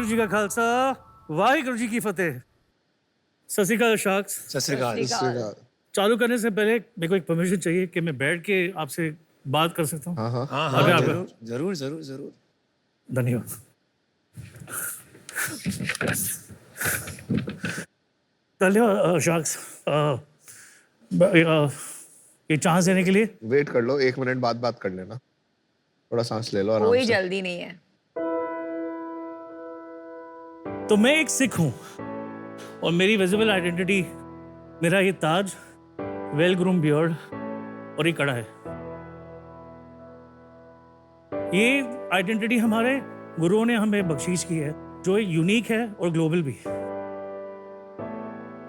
जी का खालसा, वाहिगुरु जी की फतेह। सत श्री अकाल शाक्स। सत श्री अकाल। चालू करने से पहले मेरे को एक परमिशन चाहिए कि मैं बैठ के आपसे बात कर सकता हूँ। हाँ अगर आप- जरूर जरूर जरूर जरूर। धन्यवाद। धन्यवाद शाक्स, ये चांस देने के लिए। वेट कर लो, 1 मिनट बाद बात कर लेना, थोड़ा सांस ले लो आराम कोई से। जल्दी नहीं है। तो मैं एक सिख हूँ और मेरी विजिबल आइडेंटिटी मेरा ये ताज, वेल ग्रूम बियर्ड और ये कड़ा है। ये आइडेंटिटी हमारे गुरुओं ने हमें बख्शीश की है, जो यूनिक है और ग्लोबल भी।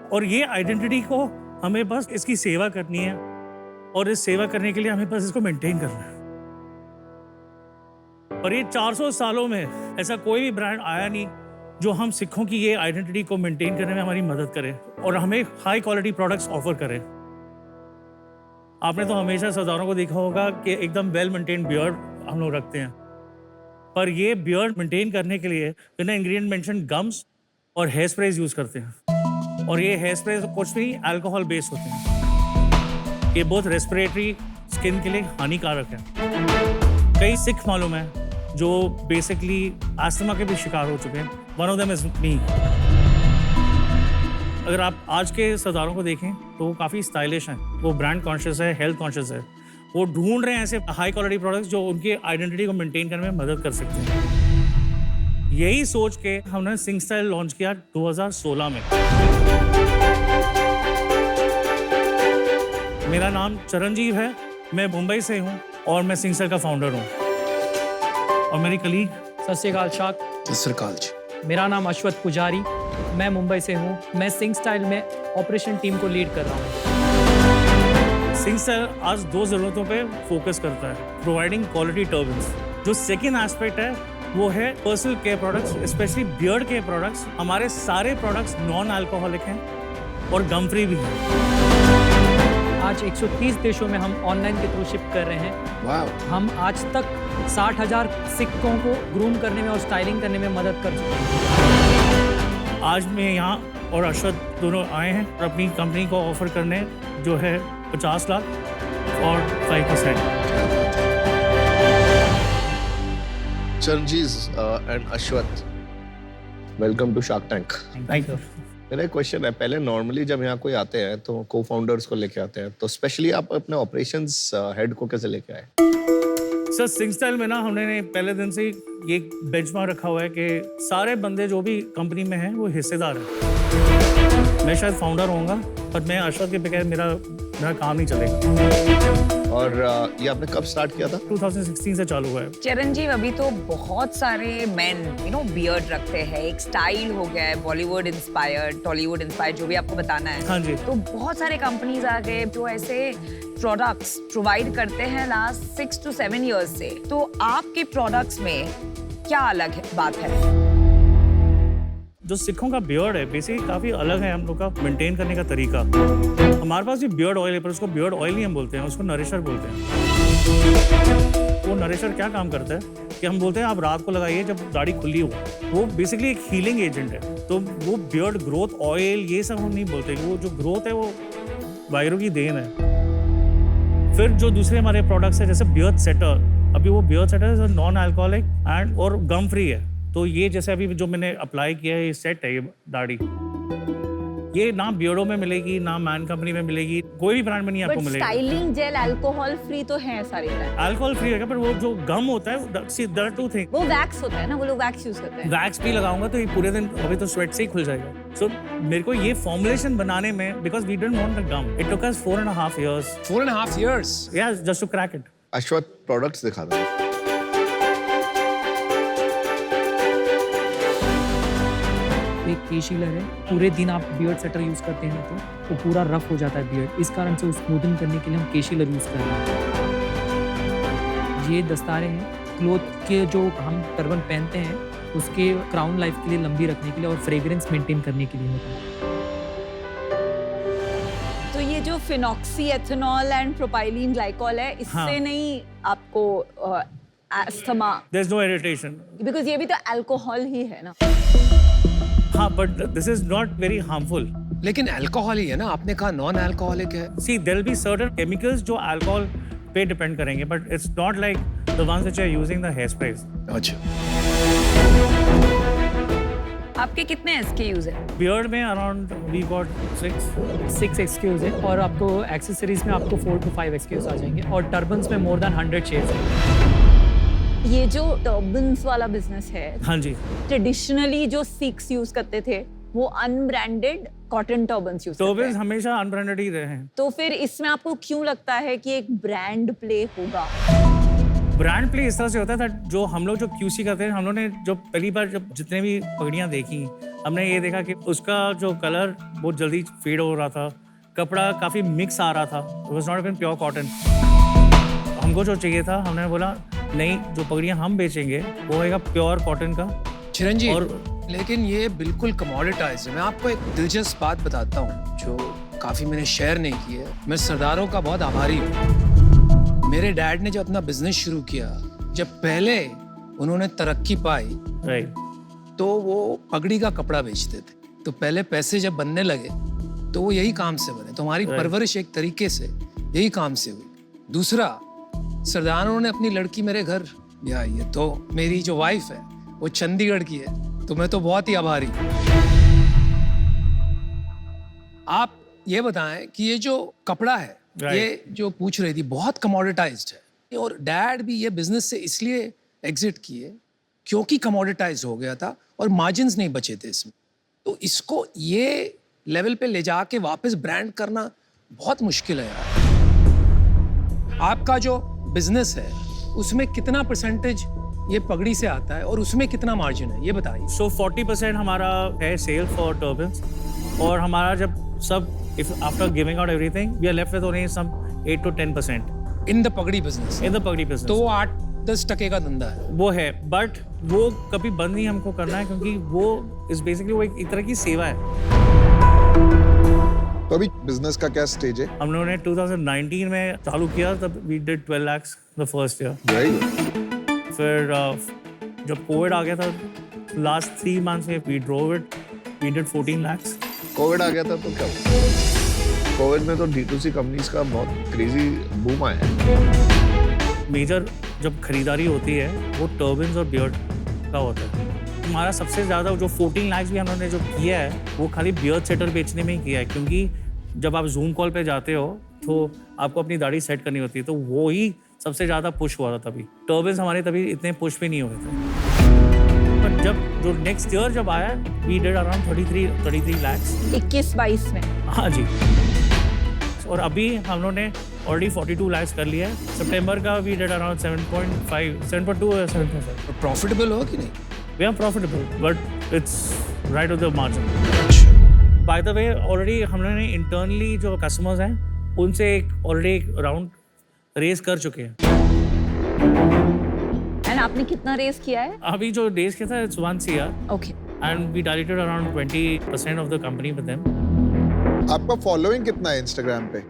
और ये आइडेंटिटी को हमें बस इसकी सेवा करनी है और इस सेवा करने के लिए हमें बस इसको मेंटेन करना है। पर ये 400 सालों में ऐसा कोई भी ब्रांड आया नहीं जो हम सिखों की ये आइडेंटिटी को मेंटेन करने में हमारी मदद करे और हमें हाई क्वालिटी प्रोडक्ट्स ऑफर करे। आपने तो हमेशा सरदारों को देखा होगा कि एकदम वेल मेंटेन बियर्ड हम लोग रखते हैं, पर ये बियर्ड मेंटेन करने के लिए बिना इंग्रेडिएंट मेंशन गम्स और हेयर स्प्रेज यूज करते हैं। और ये हेयर स्प्रे कुछ भी अल्कोहल बेस्ड होते हैं। ये बहुत रेस्पिरेटरी स्किन के लिए हानिकारक है। कई सिख मालूम है जो बेसिकली अस्थमा के भी शिकार हो चुके हैं। One of them is me. अगर आप आज के सरदारों को देखें तो वो काफ़ी स्टाइलिश हैं, वो ब्रांड कॉन्शियस है, हेल्थ कॉन्शियस है। वो ढूंढ रहे हैं ऐसे हाई क्वालिटी प्रोडक्ट्स जो उनकी आइडेंटिटी को मेंटेन करने में मदद कर सकते हैं। यही सोच के हमने सिंह स्टाइल लॉन्च किया 2016 में। मेरा नाम चरणजीव है, मैं मुंबई से हूँ और मैं सिंह स्टाइल का फाउंडर हूँ। और मेरी कलीग सत श्री अकाल शाक। सत श्री अकाल जी। मेरा नाम अश्वथ पुजारी, मैं मुंबई से हूँ। मैं सिंह स्टाइल में ऑपरेशन टीम को लीड कर रहा हूँ। सिंह स्टाइल आज 2 ज़रूरतों पे फोकस करता है, प्रोवाइडिंग क्वालिटी टर्बन्स। जो सेकेंड एस्पेक्ट है वो है personal care products, specially beard care products. हमारे सारे प्रोडक्ट्स नॉन अल्कोहलिक हैं और गम फ्री भी हैं। आज 130 देशों में हम ऑनलाइन के थ्रू शिप कर रहे हैं। वाह। हम आज तक 60,000 सिक्कों को ग्रूम करने में और स्टाइलिंग करने में मदद कर चुके हैं। आज मैं यहाँ और अश्वथ दोनों आए हैं और अपनी कंपनी को ऑफर करने जो है 50 लाख और 5%। Charanjeev and Ashwath, welcome to Shark Tank. Thank you. मेरा एक क्वेश्चन है, पहले नॉर्मली जब यहाँ कोई आते हैं तो को फाउंडर्स को लेके आते हैं, तो स्पेशली आप अपने ऑपरेशंस हेड को कैसे लेके आए? सर सिंह स्टाइल में ना हमने पहले दिन से ये बेंचमार्क रखा हुआ है कि सारे बंदे जो भी कंपनी में हैं वो हिस्सेदार हैं। मैं शायद फाउंडर होऊंगा पर मैं अश्वथ के बगैर मेरा काम नहीं चलेगा। और ये आपने कब स्टार्ट किया था? 2016 से चालू हुआ है। चिरंजीव, अभी तो बहुत सारे मेन बियर्ड रखते हैं। एक स्टाइल हो गया है बॉलीवुड इंस्पायर्ड, टॉलीवुड इंस्पायर्ड, जो भी आपको बताना है। हाँ जी। तो बहुत सारे कंपनीज आ गए जो ऐसे प्रोडक्ट्स प्रोवाइड करते हैं लास्ट 6 to 7 इयर्स से। तो आपके प्रोडक्ट्स में क्या अलग बात है? जो सिखों का बियर्ड है बेसिकली काफ़ी अलग है हम लोग का मेंटेन करने का तरीका। हमारे पास भी बियर्ड ऑयल है पर उसको बियर्ड ऑयल नहीं हम बोलते हैं, उसको नरिशर बोलते हैं। वो नरिशर क्या काम करता है कि हम बोलते हैं आप रात को लगाइए जब दाढ़ी खुली हो। वो बेसिकली एक हीलिंग एजेंट है। तो वो बियर्ड ग्रोथ ऑयल ये सब हम नहीं बोलते। वो जो ग्रोथ है वो वायरों की देन है। फिर जो दूसरे हमारे प्रोडक्ट्स है जैसे बियर्ड सेटर, अभी वो beard setter non alcoholic and और गम फ्री है। तो ये जैसे अभी जो मैंने अप्लाई किया है ये सेट है, ये दाढ़ी, ये ना बियर्डो में मिलेगी ना मैन कंपनी में मिलेगी, कोई भी ब्रांड में नहीं आपको मिलेगा। स्टाइलिंग जेल अल्कोहल फ्री तो है सारे ब्रांड। अल्कोहल फ्री है पर वो जो गम होता है देयर आर 2 थिंग्स। वो वैक्स होता है ना, वो लोग वैक्स यूज करते हैं। वैक्स भी लगाऊंगा तो ये पूरे दिन अभी तो स्वेट से ही खुल जाएगा। सो मेरे को ये फॉर्मुलेशन बनाने में because we didn't want the gum, it took us 4.5 years 4.5 years yeah just to crack it। Ashwath products दिखा दो। एक केशीलर है, पूरे दिन आप बियर्ड सेटर यूज करते हैं तो वो पूरा रफ हो जाता है बियर्ड। इस कारण से उसको स्मूथन करने के लिए हम केशीलर यूज कर रहे हैं। ये दस्तारे हैं क्लोथ के, जो हम टर्बन पहनते हैं उसके क्राउन लाइफ के लिए लंबी रखने के लिए और फ्रेग्रेंस मेंटेन करने के लिए होता है। तो ये जो phenoxyethanol and propylene glycol है, इससे हाँ। नहीं आपको asthma, there is no irritation. Because ये भी तो अल्कोहल ही है ना. हाँ, but this is not very harmful. लेकिन अल्कोहल ही है ना, आपने कहा नॉन अल्कोहलिक है. See, there'll be certain chemicals जो alcohol पे depend करेंगे, but it's not like the ones which are using the hairsprays. अच्छा. आपके कितने SKUs है? Beard में around we got 6. 6 SKUs है और आपको एक्सेसरीज में आपको 4 to 5 SKUs आ जाएंगे और टर्बन्स में मोर देन 100 शेड्स है. ये जो टर्बन्स वाला बिजनेस है, हाँ जी. ट्रेडिशनली जो सिक्स यूज करते थे वो अनब्रांडेड कॉटन टर्बन्स यूज करते टर्बन्स हैं. हमेशा अनब्रांडेड ही रहे हैं. तो फिर इसमें आपको क्यों लगता है कि एक ब्रांड प्ले होगा? ब्रांड प्ले इस तरह से होता था, जो हम लोग जो QC करते हैं, हम लोग ने जो पहली बार जब जितने भी पगड़ियाँ देखी, हमने ये देखा कि उसका जो कलर बहुत जल्दी फेड हो रहा था, कपड़ा काफ़ी मिक्स आ रहा था. It was not even pure cotton. हमको जो चाहिए था, हमने बोला नहीं, जो पगड़ियाँ हम बेचेंगे वो होगा प्योर कॉटन का. चिरंजीव, और लेकिन ये बिल्कुल कमोडिटाइज है. मैं आपको एक दिलचस्प बात बताता हूँ जो काफी मैंने शेयर नहीं की है. मैं सरदारों का बहुत आभारी हूँ. मेरे डैड ने जब अपना बिजनेस शुरू किया, जब पहले उन्होंने तरक्की पाई, राइट, तो वो पगड़ी का कपड़ा बेचते थे. तो पहले पैसे जब बनने लगे तो वो यही काम से बने. तो हमारी परवरिश एक तरीके से यही काम से हुई. दूसरा, सरदारों ने अपनी लड़की मेरे घर ले आई है. तो मेरी जो वाइफ है वो चंडीगढ़ की है. तो मैं तो बहुत ही आभारी हूँ. आप ये बताएं कि ये जो कपड़ा है, ये जो पूछ रही थी, बहुत कमोडिटाइज्ड है. और डैड भी ये बिजनेस से इसलिए एग्जिट किए क्योंकि कमोडिटाइज्ड हो गया था और मार्जिन्स नहीं बचे थे इसमें. तो इसको ये लेवल पे ले जाके वापस ब्रांड करना बहुत मुश्किल है यार. आपका जो बिजनेस है उसमें कितना परसेंटेज ये पगड़ी से आता है और उसमें कितना मार्जिन है, ये बताइए. सो 40% हमारा है सेल फॉर टर्बन्स, और हमारा जब सब after giving out everything we are left with only some 8 to 10% in the pagdi business. In the pagdi business. तो 8-10% का धंधा है. वो है, बट वो कभी बंद नहीं हमको करना है, क्योंकि वो इज बेसिकली वो एक तरह की सेवा है. तो अभी बिजनेस का क्या स्टेज है? हम लोगों ने 2019 में चालू किया, तब we did 12 lakhs the first year. फिर जब कोविड आ गया था, लास्ट 3 months में we drove it, we did 14 lakhs. Covid आ गया था तो क्या हुआ? कोविड में तो D2C कंपनीज का बहुत क्रेजी बूम आया है. मेजर जब खरीदारी होती है वो टर्बन्स और बियर्ड का होता है. हमारा सबसे ज़्यादा जो 14 lakhs भी हमने जो किया है वो खाली बियर्ड सेटर बेचने में ही किया है, क्योंकि जब आप जूम कॉल पे जाते हो तो आपको अपनी दाढ़ी सेट करनी होती है, तो वो ही सबसे ज़्यादा पुश हुआ था. तभी टर्बन्स हमारे तभी इतने पुश भी नहीं हुए थे. पर जब जो नेक्स्ट ईयर जब आया, वी डिड अराउंड 33 lakhs. 21-22 में. हाँ जी. और अभी हम लोगों ने ऑलरेडी 42 lakhs कर लिया है. सितंबर का we did around 7.5, 7.2 or 7.5. Profitable हो कि नहीं? We are profitable, but it's right of the margin. By the way, already हमने internally जो customers हैं, उनसे एक राउंड रेस कर चुके हैं. एंड आपने कितना रेस किया है? अभी जो रेस किया था, it's once a year, okay. and we diluted around 20% of the company with them. आपका फॉलोइंग कितना है इंस्टाग्राम पे?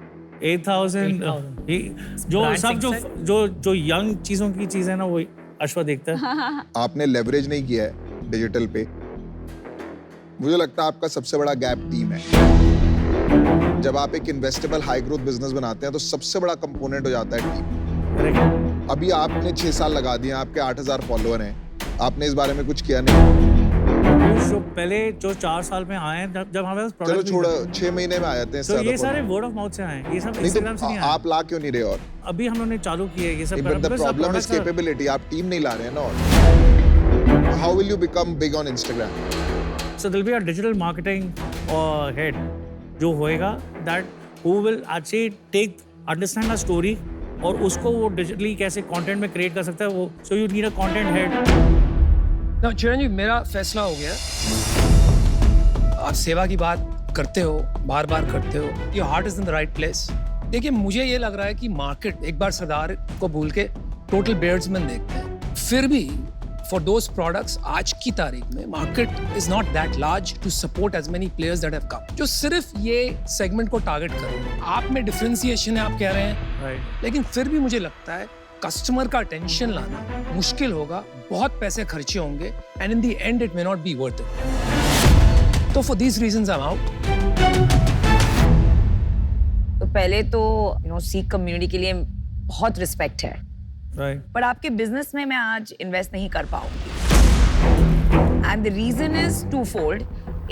8,000. जो Brand सब जो यंग चीज़ों की चीज़ है ना, वो अश्वा देखता है. आपने लेवरेज नहीं किया है डिजिटल पे. मुझे लगता है आपका सबसे बड़ा गैप टीम है. जब आप एक इन्वेस्टेबल हाई ग्रोथ बिजनेस बनाते हैं तो सबसे बड़ा कंपोनेंट हो जाता है टीम. Correct. अभी आपने 6 साल लगा दिए, आपके 8,000 फॉलोअर हैं. आपने इस बारे में कुछ किया नहीं? जो पहले जो 4 साल में आए हैं, जब हमारे पास चलो प्रोडक्ट छोड़ो, 6 महीने में आ जाते हैं. तो ये सारे वर्ड ऑफ माउथ से आए हैं, ये सब नहीं इंस्टाग्राम से तो नहीं आए. आप ला क्यों नहीं रहे? और अभी हम लोगों ने चालू किया है ये सब. But the problem is capability. आप टीम नहीं ला रहे हैं ना. और how will you become big on Instagram? So there'll be a digital marketing head जो होएगा, that who will actually understand a story और उसको वो digitally कैसे content में create कर सकता है वो. So you need a content head. ना चिरंजीव, मेरा फैसला हो गया. आप सेवा की बात करते हो, बार बार करते हो. Your heart is in the right place. देखिए, मुझे ये लग रहा है कि मार्केट, एक बार सरदार को भूल के टोटल बेयर्ड्समैन देखते हैं, फिर भी फॉर दोज प्रोडक्ट्स आज की तारीख में market is not that large to support as many players that have come, जो सिर्फ ये सेगमेंट को टारगेट करें. आप में डिफरेंशिएशन है, आप कह रहे हैं, Right. लेकिन फिर भी मुझे लगता है कस्टमर का अटेंशन लाना मुश्किल होगा, बहुत पैसे खर्चे होंगे and in the end it may not be worth it. तो for these reasons I am out. तो पहले तो सीख कम्युनिटी के लिए बहुत रिस्पेक्ट है, राइट पर आपके बिजनेस में मैं आज इन्वेस्ट नहीं कर पाऊंगी। And the reason is twofold.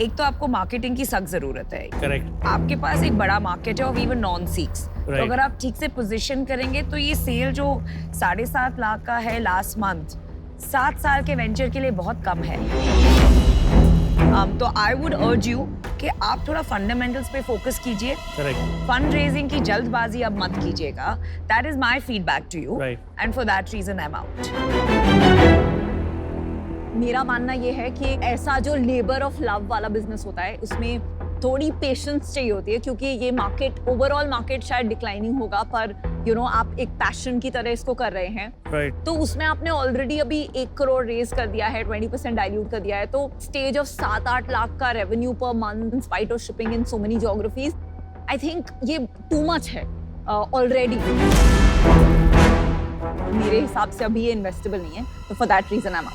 एक तो आपको मार्केटिंग की सख्त जरूरत है। करेक्ट आपके पास एक बड़ा मार्केट है ऑफ इवन नॉन सीक्स। तो Right. अगर आप ठीक से पोजीशन करेंगे तो ये सेल जो 7.5 लाख का है लास्ट मंथ, 7 साल के वेंचर के लिए बहुत कम है। तो आई वुड अर्ज यू कि आप थोड़ा फंडामेंटल्स पे फोकस कीजिए। करेक्ट फंड रेजिंग की जल्दबाजी अब मत कीजिएगा। That is my feedback to you Right. And for that reason I am out. मेरा मानना ये है कि ऐसा जो लेबर ऑफ लव वाला बिजनेस होता है उसमें थोड़ी पेशेंस चाहिए होती है, क्योंकि ये मार्केट, ओवरऑल मार्केट शायद डिक्लाइनिंग होगा, पर आप एक पैशन की तरह इसको कर रहे हैं। राइट तो उसमें आपने ऑलरेडी अभी 1 करोड़ रेज कर दिया है, 20% डाइल्यूट कर दिया है, तो स्टेज ऑफ 7-8 लाख का revenue per month in spite of shipping in so many geographies, I think ये टू मच है ऑलरेडी। मेरे हिसाब से अभी ये इन्वेस्टेबल नहीं है, तो for that reason I am out.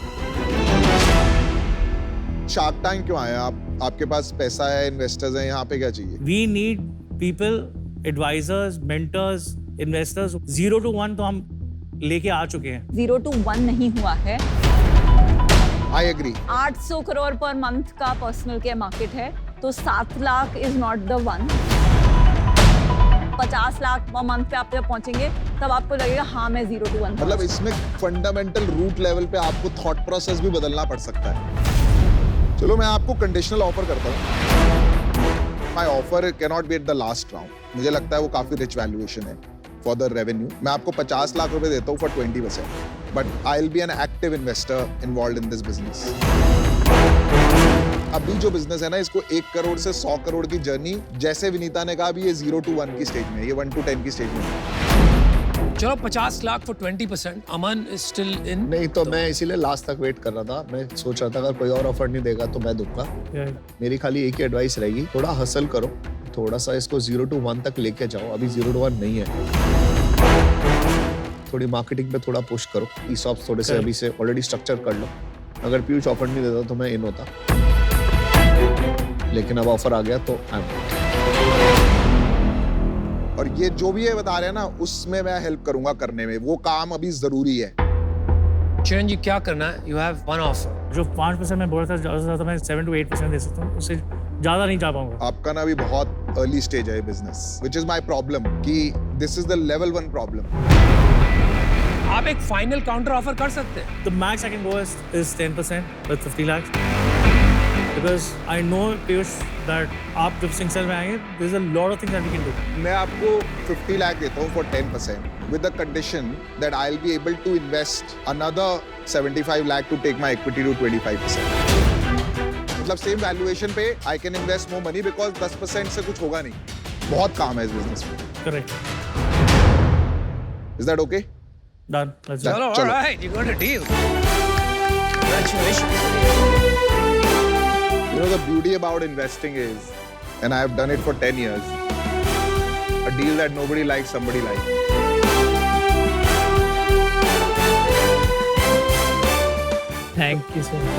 Shark Tank क्यों आया आप? आपके पास पैसा है, इन्वेस्टर्स हैं, यहाँ पे क्या चाहिए? We need people, advisors, mentors, investors. 0 to 1 तो हम लेके आ चुके हैं। 0 to 1 नहीं हुआ है। I agree. 800 crore per month का पर्सनल केयर मार्केट है, तो 7 lakh is not the one. 50 lakh per month पे आप जब पहुंचेंगे तब आपको लगेगा हाँ मैं 0 to 1। मतलब इसमें फंडामेंटल रूट लेवल पे आपको थॉट प्रोसेस भी बदलना पड़ सकता है। चलो मैं आपको कंडीशनल ऑफर करता हूँ। My offer can not be at the last round. मुझे लगता है वो काफी रिच वैल्यूएशन है फॉर द रेवेन्यू। मैं आपको 50 लाख रुपए देता हूँ for 20%, but I will be an active investor involved in this business. अभी जो बिजनेस है ना, इसको 1 करोड़ से 100 करोड़ की जर्नी, जैसे विनीता ने कहा, अभी ये 0 to 1 की स्टेज में है, ये 1 to 10 की स्टेज में है। चलो 50 lakh for 20%। Aman is still in. नहीं तो मैं इसीलिए लास्ट तक वेट कर रहा था। मैं सोच रहा था अगर कोई और ऑफर नहीं देगा तो मैं दूंगा। मेरी खाली एक ही एडवाइस रहेगी, थोड़ा हसल करो, थोड़ा सा इसको 0 to 1 तक लेके जाओ। अभी 0 to 1 नहीं है। थोड़ी मार्केटिंग पे थोड़ा पुश करो, ESOPs थोड़े से अभी से ऑलरेडी स्ट्रक्चर कर लो। अगर पीयूष ऑफर नहीं देता तो मैं इन होता, लेकिन अब ऑफर आ गया तो आई एम। और ये जो भी ये बता रहे हैं ना, उसमें मैं हेल्प करूंगा करने में। वो काम अभी जरूरी है। चरण जी क्या करना है? You have one offer. जो 5% मैं बोल रहा था, ज़्यादा से ज़्यादा मैं 7 to 8% दे सकता हूँ, उससे ज़्यादा नहीं जा पाऊंगा। आपका ना अभी बहुत अर्ली स्टेज है business, which is my problem, कि this is the level 1 problem. आप एक फाइनल काउंटर ऑफर कर सकते हैं। The max I can go is 10% with 50 lakhs. Because I know, Piyush, that आप जब सिंगसेल में आएंगे, there's a lot of things that we can do. मैं आपको 50 लाख देता हूँ for 10%, with the condition that I'll be able to invest another 75 lakh to take my equity to 25%. मतलब same valuation पे I can invest more money because 10% से कुछ होगा नहीं। बहुत काम है इस बिजनेस में। Correct. Is that okay? Done. Let's do it. चलो, चलो। alright, you got a deal. Congratulations. You know, the beauty about investing is, and I have done it for 10 years, a deal that nobody likes, somebody likes. Thank you so much.